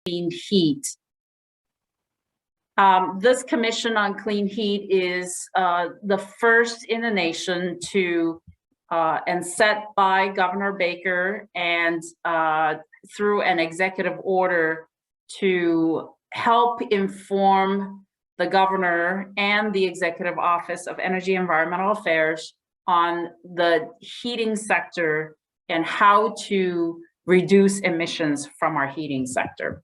clean heat. This Commission on Clean Heat is the first in the nation to and set by Governor Baker and through an executive order to help inform the governor and the Executive Office of Energy and Environmental Affairs on the heating sector and how to reduce emissions from our heating sector.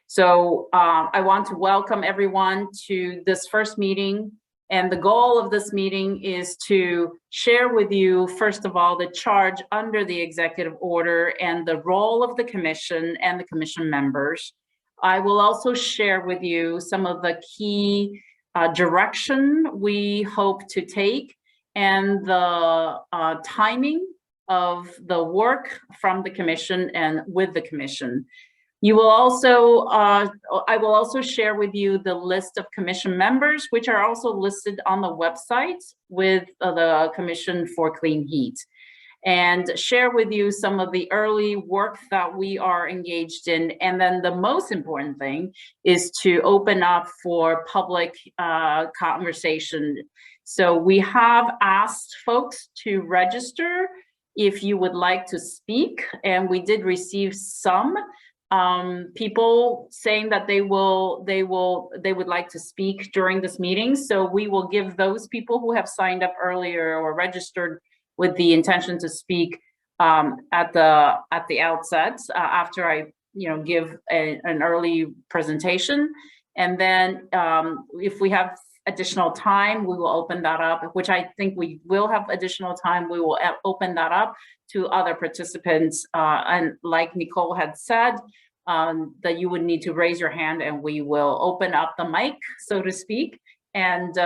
So I want to welcome everyone to this first meeting. And the goal of this meeting is to share with you, first of all, the charge under the executive order and the role of the commission and the commission members. I will also share with you some of the key direction we hope to take and the timing of the work from the commission and with the commission. You will also, I will also share with you the list of commission members, which are also listed on the website with the Commission for Clean Heat, and share with you some of the early work that we are engaged in. And then the most important thing is to open up for public conversation. So we have asked folks to register if you would like to speak, and we did receive some people saying that they would like to speak during this meeting. So we will give those people who have signed up earlier or registered with the intention to speak at the outset after I give an early presentation. And then if we have additional time, we will open that up, which I think we will have additional time. We will open that up to other participants. And like Nicole had said, that you would need to raise your hand and we will open up the mic, so to speak, and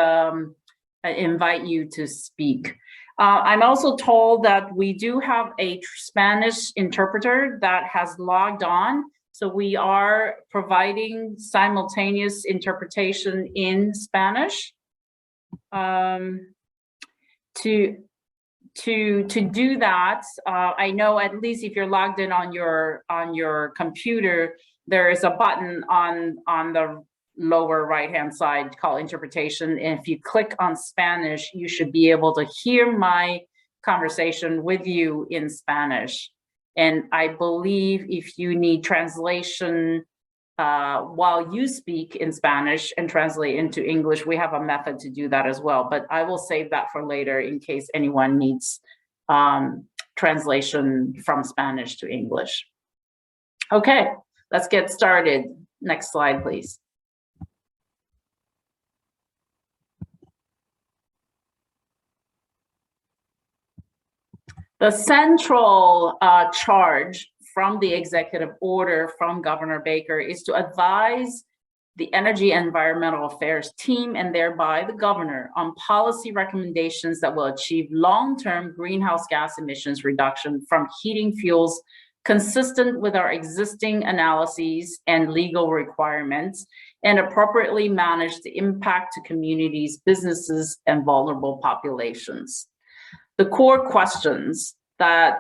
invite you to speak. I'm also told that we do have a Spanish interpreter that has logged on. So we are providing simultaneous interpretation in Spanish. To do that, I know at least if you're logged in on your computer, there is a button on the lower right-hand side called interpretation. And if you click on Spanish, you should be able to hear my conversation with you in Spanish. And I believe if you need translation while you speak in Spanish and translate into English, we have a method to do that as well. But I will save that for later in case anyone needs translation from Spanish to English. Okay, let's get started. Next slide, please. The central charge from the executive order from Governor Baker is to advise the Energy and Environmental Affairs team and thereby the governor on policy recommendations that will achieve long-term greenhouse gas emissions reduction from heating fuels consistent with our existing analyses and legal requirements and appropriately manage the impact to communities, businesses, and vulnerable populations. The core questions that,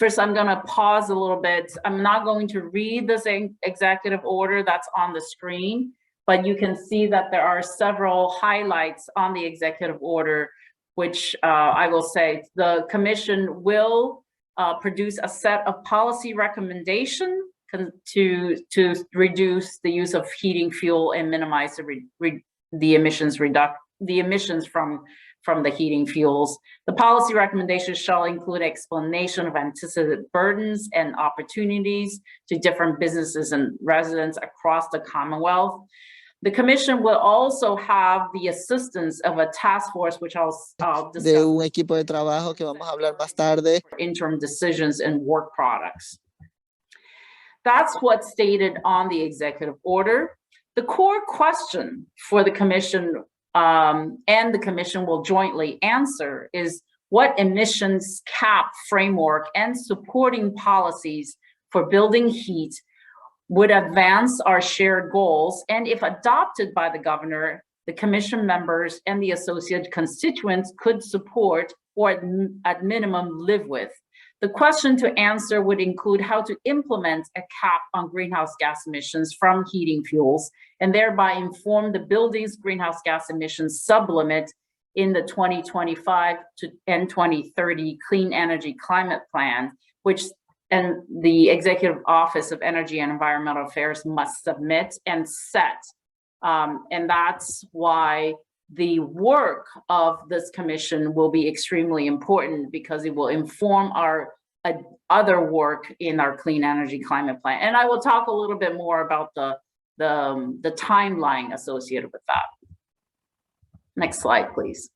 first I'm gonna pause a little bit. I'm not going to read this executive order that's on the screen, but you can see that there are several highlights on the executive order, which I will say the commission will produce a set of policy recommendations to reduce the use of heating fuel and minimize the emissions from the heating fuels. The policy recommendations shall include explanation of anticipated burdens and opportunities to different businesses and residents across the Commonwealth. The Commission will also have the assistance of a task force, which I'll discuss, de un equipo de trabajo que vamos a hablar más tarde. Interim decisions and work products. That's what's stated on the executive order. The core question for the Commission and the Commission will jointly answer is what emissions cap framework and supporting policies for building heat would advance our shared goals, and if adopted by the governor, the Commission members and the associate constituents could support or at minimum live with. The question to answer would include how to implement a cap on greenhouse gas emissions from heating fuels and thereby inform the building's greenhouse gas emissions sublimit in the 2025 and 2030 Clean Energy Climate Plan, which the Executive Office of Energy and Environmental Affairs must submit and set. And that's why the work of this commission will be extremely important, because it will inform our other work in our Clean Energy Climate Plan. And I will talk a little bit more about the timeline associated with that. Next slide, please.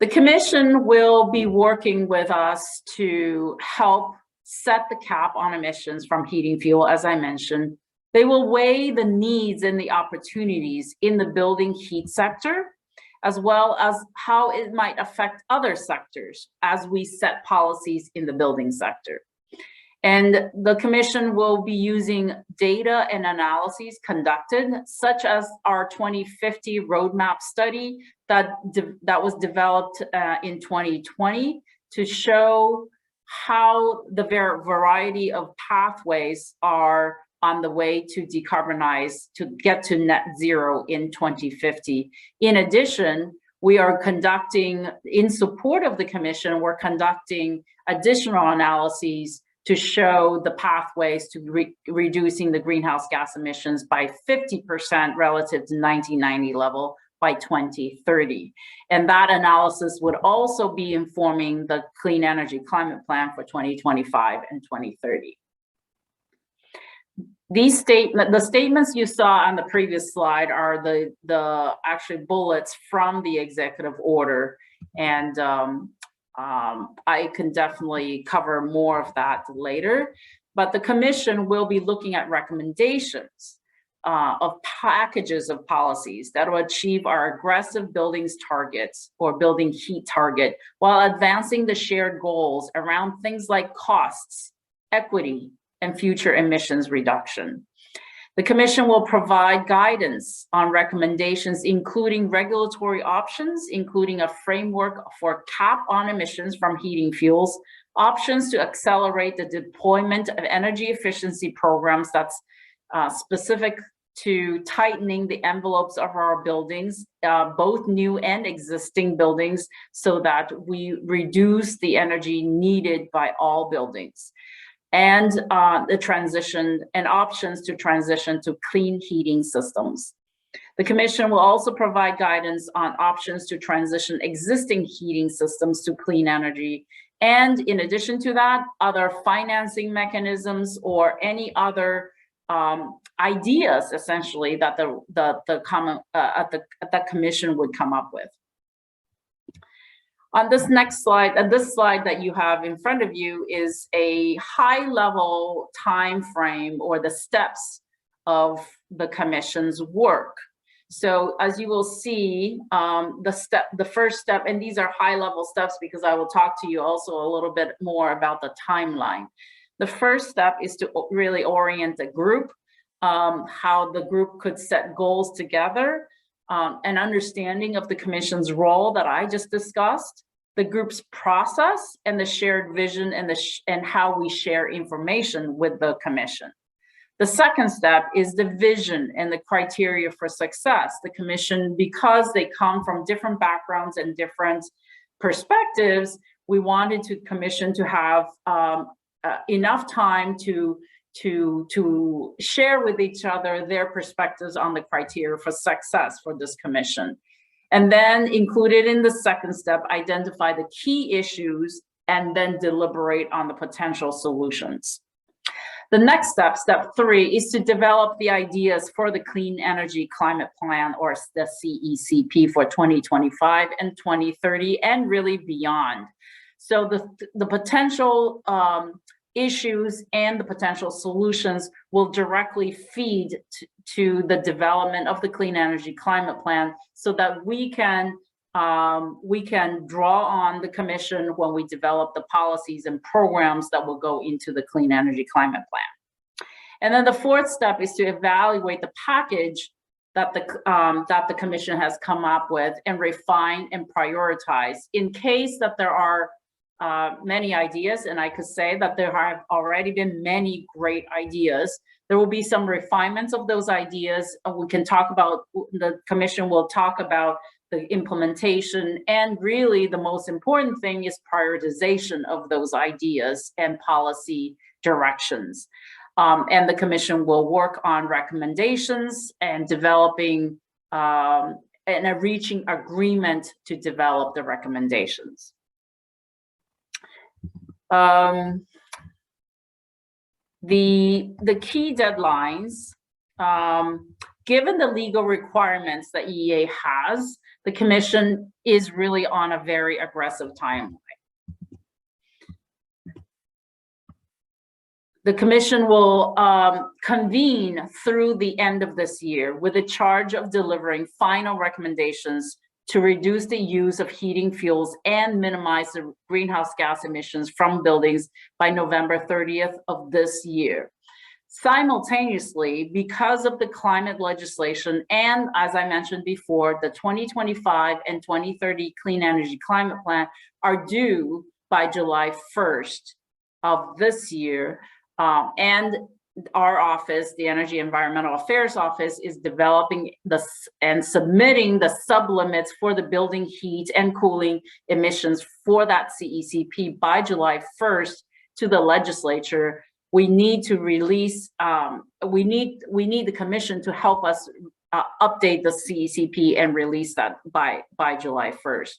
The commission will be working with us to help set the cap on emissions from heating fuel, as I mentioned. They will weigh the needs and the opportunities in the building heat sector, as well as how it might affect other sectors as we set policies in the building sector. And the commission will be using data and analyses conducted, such as our 2050 roadmap study that was developed in 2020 to show how the variety of pathways are on the way to decarbonize, to get to net zero in 2050. In addition, we are conducting, in support of the commission, we're conducting additional analyses to show the pathways to reducing the greenhouse gas emissions by 50% relative to 1990 level by 2030. And that analysis would also be informing the Clean Energy Climate Plan for 2025 and 2030. The statements you saw on the previous slide are the actual bullets from the executive order, and I can definitely cover more of that later. But the commission will be looking at recommendations of packages of policies that will achieve our aggressive buildings targets or building heat target, while advancing the shared goals around things like costs, equity, and future emissions reduction. The commission will provide guidance on recommendations, including regulatory options, including a framework for cap on emissions from heating fuels, options to accelerate the deployment of energy efficiency programs that's specific to tightening the envelopes of our buildings, both new and existing buildings, so that we reduce the energy needed by all buildings. And the transition and options to transition to clean heating systems. The commission will also provide guidance on options to transition existing heating systems to clean energy. And in addition to that, other financing mechanisms or any other ideas, essentially, that the commission would come up with. On this next slide, this slide that you have in front of you is a high-level time frame or the steps of the commission's work. So as you will see, the first step, and these are high-level steps because I will talk to you also a little bit more about the timeline. The first step is to really orient the group, how the group could set goals together, an understanding of the commission's role that I just discussed, the group's process, and the shared vision and how we share information with the commission. The second step is the vision and the criteria for success. The commission, because they come from different backgrounds and different perspectives, we wanted to commission to have enough time to share with each other their perspectives on the criteria for success for this commission. And then included in the second step, identify the key issues and then deliberate on the potential solutions. The next step, step 3, is to develop the ideas for the Clean Energy Climate Plan, or the CECP, for 2025 and 2030 and really beyond. So the potential issues and the potential solutions will directly feed to the development of the Clean Energy Climate Plan, so that we can draw on the commission when we develop the policies and programs that will go into the Clean Energy Climate Plan. And then the fourth step is to evaluate the package that the commission has come up with and refine and prioritize in case that there are many ideas, and I could say that there have already been many great ideas. There will be some refinements of those ideas. We can talk about, the commission will talk about the implementation, and really the most important thing is prioritization of those ideas and policy directions. And the commission will work on recommendations and developing and reaching agreement to develop the recommendations. The key deadlines, given the legal requirements that EEA has, the commission is really on a very aggressive timeline. The commission will convene through the end of this year with the charge of delivering final recommendations to reduce the use of heating fuels and minimize the greenhouse gas emissions from buildings by November 30th of this year. Simultaneously, because of the climate legislation and, as I mentioned before, the 2025 and 2030 Clean Energy Climate Plan are due by July 1st of this year. And our office, the Energy Environmental Affairs Office, is developing and submitting the sublimits for the building heat and cooling emissions for that CECP by July 1st to the legislature. We need to release, we need the commission to help us update the CECP and release that by July 1st.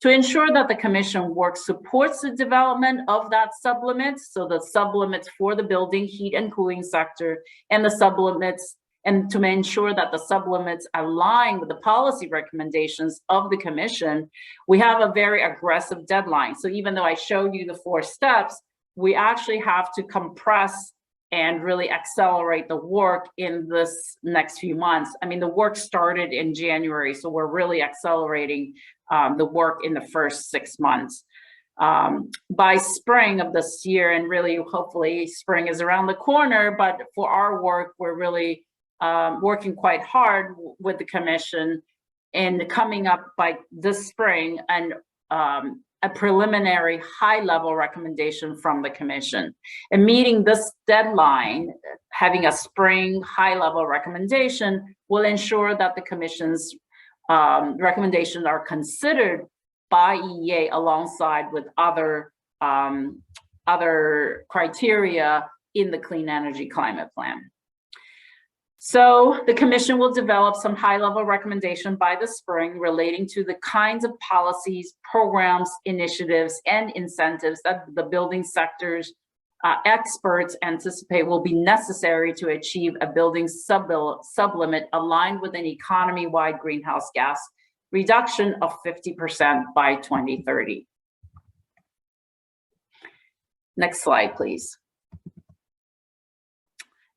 To ensure that the commission work supports the development of that sublimit, so the sublimits for the building heat and cooling sector and the sublimits, and to ensure that the sublimits align with the policy recommendations of the commission, we have a very aggressive deadline. So even though I showed you the 4 steps, we actually have to compress and really accelerate the work in this next few months. I mean, the work started in January, so we're really accelerating the work in the first 6 months. By spring of this year, and really hopefully spring is around the corner, but for our work, we're really working quite hard with the commission and coming up by this spring and a preliminary high-level recommendation from the commission. And meeting this deadline, having a spring high-level recommendation will ensure that the commission's recommendations are considered by EEA alongside with other criteria in the Clean Energy Climate Plan. So the commission will develop some high-level recommendation by the spring relating to the kinds of policies, programs, initiatives, and incentives that the building sector's experts anticipate will be necessary to achieve a building sublimit aligned with an economy-wide greenhouse gas reduction of 50% by 2030. Next slide, please.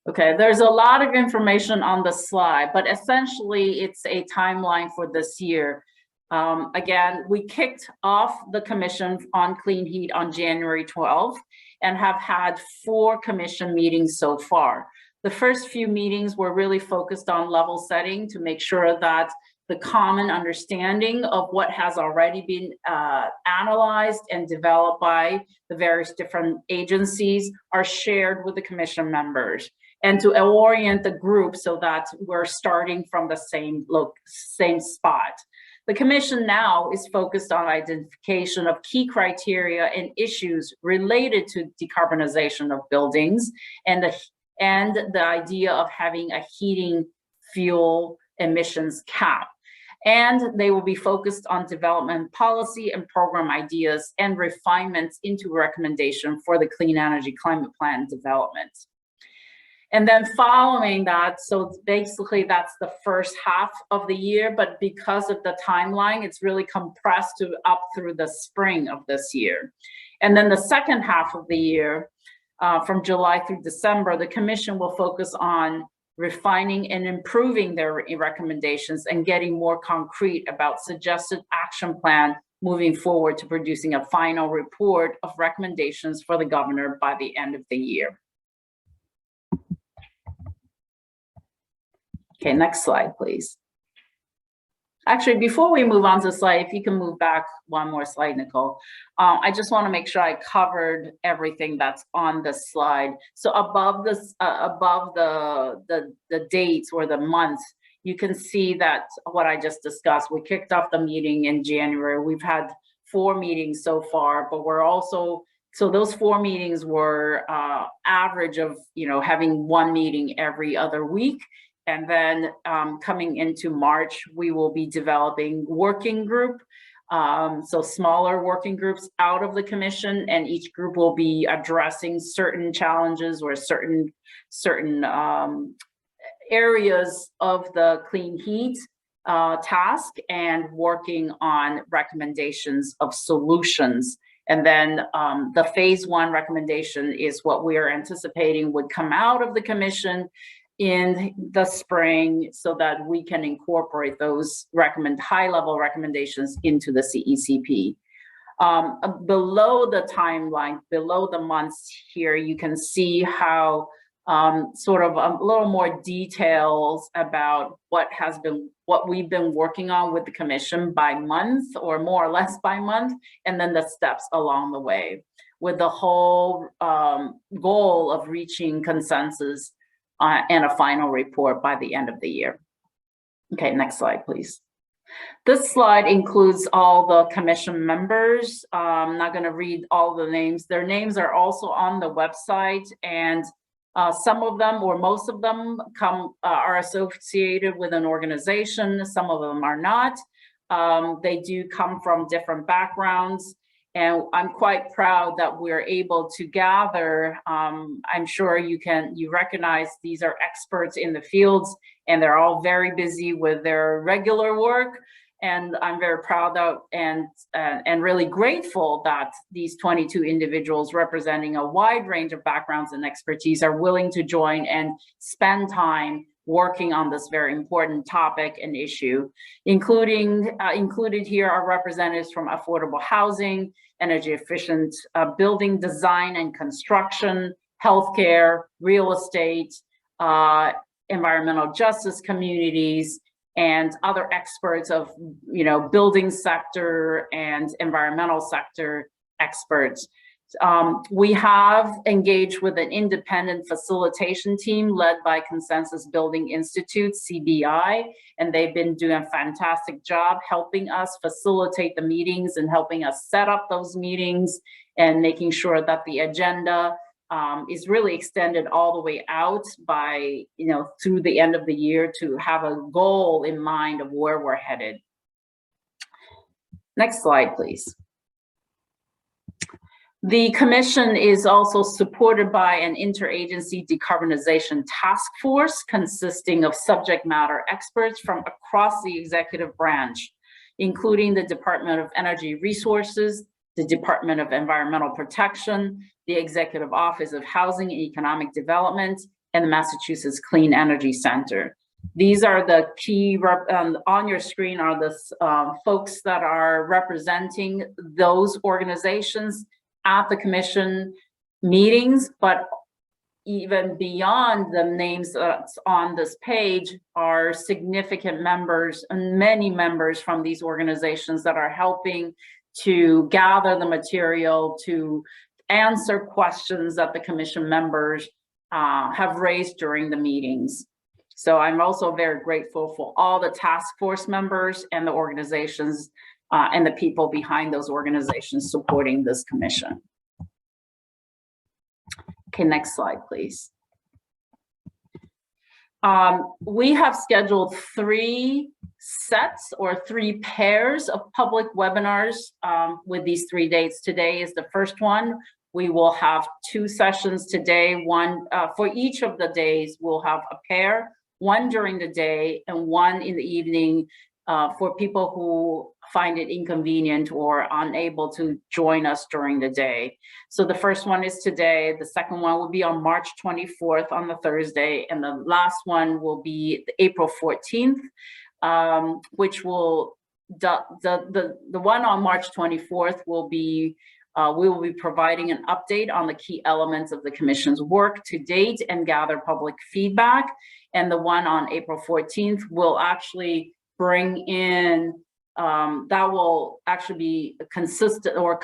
Okay, there's a lot of information on the slide, but essentially it's a timeline for this year. Again, we kicked off the commission on clean heat on January 12th and have had 4 commission meetings so far. The first few meetings were really focused on level setting to make sure that the common understanding of what has already been analyzed and developed by the various different agencies are shared with the commission members, and to orient the group so that we're starting from the same spot. The commission now is focused on identification of key criteria and issues related to decarbonization of buildings and the idea of having a heating fuel emissions cap. And they will be focused on development policy and program ideas and refinements into recommendation for the Clean Energy Climate Plan development. And then following that, so basically that's the first half of the year, but because of the timeline, it's really compressed to up through the spring of this year. And then the second half of the year, from July through December, the commission will focus on refining and improving their recommendations and getting more concrete about suggested action plan moving forward to producing a final report of recommendations for the governor by the end of the year. Okay, next slide, please. Actually, before we move on to the slide, if you can move back one more slide, Nicole. I just want to make sure I covered everything that's on the slide. So above this, above the dates or the months, you can see that what I just discussed. We kicked off the meeting in January. We've had 4 meetings so far, but we're also, so those 4 meetings were average of, you know, having 1 meeting every other week. And then coming into March, we will be developing working group. So smaller working groups out of the commission, and each group will be addressing certain challenges or certain areas of the clean heat task and working on recommendations of solutions. And then the phase 1 recommendation is what we are anticipating would come out of the commission in the spring, so that we can incorporate those high-level recommendations into the CECP. Below the timeline, below the months here, you can see how sort of a little more details about what we've been working on with the commission by month, or more or less by month, and then the steps along the way, with the whole goal of reaching consensus and a final report by the end of the year. Okay, next slide, please. This slide includes all the commission members. I'm not going to read all the names. Their names are also on the website, and some of them, or most of them, are associated with an organization. Some of them are not. They do come from different backgrounds. And I'm quite proud that we're able to gather. I'm sure you recognize these are experts in the fields, and they're all very busy with their regular work. And I'm very proud of and really grateful that these 22 individuals representing a wide range of backgrounds and expertise are willing to join and spend time working on this very important topic and issue. Included here are representatives from affordable housing, energy efficient building design and construction, healthcare, real estate, environmental justice communities, and other experts of, you know, building sector and environmental sector experts. We have engaged with an independent facilitation team led by Consensus Building Institute, CBI, and they've been doing a fantastic job helping us facilitate the meetings and helping us set up those meetings and making sure that the agenda is really extended all the way out by, you know, through the end of the year, to have a goal in mind of where we're headed. Next slide, please. The commission is also supported by an interagency decarbonization task force consisting of subject matter experts from across the executive branch, including the Department of Energy Resources, the Department of Environmental Protection, the Executive Office of Housing and Economic Development, and the Massachusetts Clean Energy Center. These are the key, on your screen are the folks that are representing those organizations at the commission meetings, but even beyond the names that's on this page are significant members and many members from these organizations that are helping to gather the material, to answer questions that the commission members have raised during the meetings. So I'm also very grateful for all the task force members and the organizations and the people behind those organizations supporting this commission. Okay, next slide, please. We have scheduled 3 sets or 3 pairs of public webinars with these 3 dates. Today is the first one. We will have 2 sessions today. One for each of the days, we'll have a pair, one during the day and one in the evening for people who find it inconvenient or unable to join us during the day. So the first one is today. The second one will be on March 24th on the Thursday. And the last one will be April 14th, which will, the one on March 24th will be, we will be providing an update on the key elements of the commission's work to date and gather public feedback. And the one on April 14th will actually bring in, that will actually be consistent or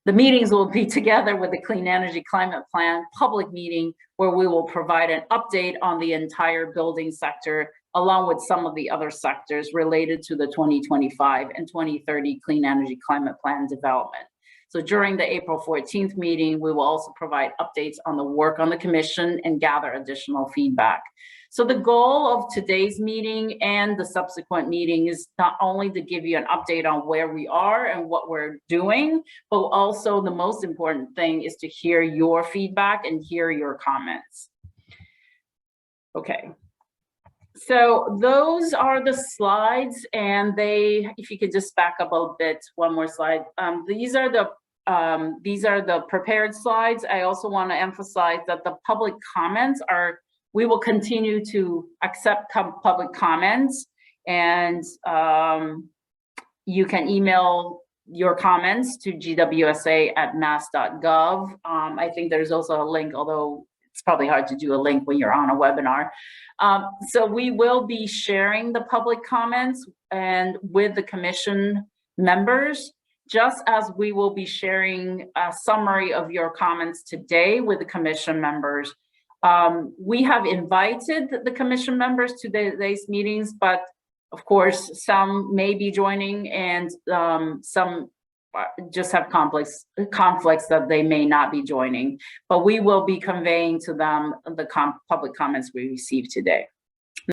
the meetings will be together with the Clean Energy Climate Plan public meeting, where we will provide an update on the entire building sector, along with some of the other sectors related to the 2025 and 2030 Clean Energy Climate Plan development. So during the April 14th meeting, we will also provide updates on the work on the commission and gather additional feedback. So the goal of today's meeting and the subsequent meeting is not only to give you an update on where we are and what we're doing, but also the most important thing is to hear your feedback and hear your comments. Okay. So those are the slides, and if you could just back up a bit, one more slide. These are the prepared slides. I also want to emphasize that the public comments we will continue to accept public comments, and you can email your comments to gwsa@mass.gov. I think there's also a link, although it's probably hard to do a link when you're on a webinar. So we will be sharing the public comments and with the commission members, just as we will be sharing a summary of your comments today with the commission members. We have invited the commission members to today's meetings, but of course, some may be joining, and some just have conflicts that they may not be joining. But we will be conveying to them the public comments we received today.